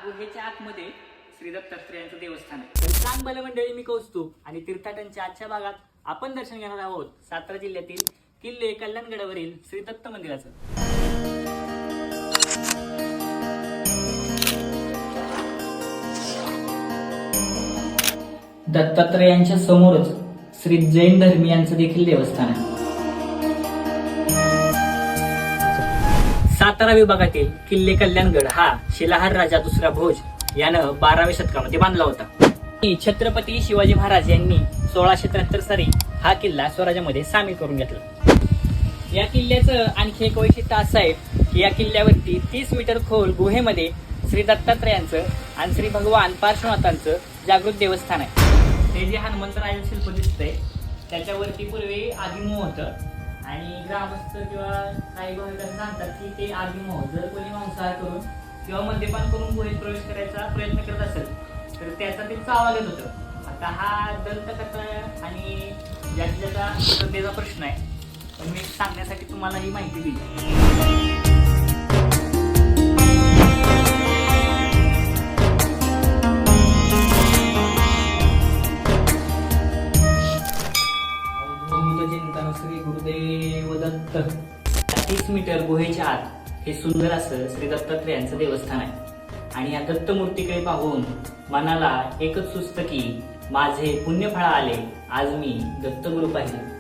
गुहेच्या आतमध्ये श्री दत्तात्रेयांचं देवस्थान आहे. तर चांगलं मंडळी, मी कौस्तुभ आणि तीर्थाटनच्या आजच्या भागात आपण दर्शन घेणार आहोत सातारा जिल्ह्यातील किल्ले कल्याणगडावरील श्री दत्त मंदिराचं. दत्तात्रेयांच्या समोरच श्री जैन धर्मीयांचं देखील देवस्थान आहे. सातारा विभागातील किल्ले कल्याणगड हा शिलाहार राजा दुसरा भोज यानं 12व्या शतकामध्ये बांधला होता. छत्रपती शिवाजी महाराज यांनी 1673 साली हा किल्ला स्वराज्यामध्ये सामील करून घेतला. या किल्ल्याचं आणखी एक वैशिष्ट्य असं आहे की या किल्ल्यावरती 30 मीटर खोल गुहेमध्ये श्री दत्तात्रेयांचं आणि श्री भगवान पार्श्वनाथांचं जागृत देवस्थान आहे. हे जे हनुमंतराय शिल्प दिसतंय त्याच्यावरती पूर्वी आदिमोह होतं आणि ग्रामस्थ किंवा काही भाविक सांगतात की ते आदिमोह जर कोणी मांसाहार करून किंवा मद्यपान करून गुहेत प्रवेश करायचा प्रयत्न करत असेल तर त्याचा ते चावा घेत होतं. आता हा दंतकथा आणि ज्याचा श्रद्धेचा प्रश्न आहे, पण मी सांगण्यासाठी तुम्हाला ही माहिती दिली. श्री गुरुदेव दत्त. 30 मीटर गुहेच्या आत हे सुंदर असं श्री दत्तात्रेयांचं देवस्थान आहे आणि या दत्तमूर्तीकडे पाहून मनाला एकच सुचतं की माझे पुण्यफळ आले, आज मी दत्तगुरु पाहिले.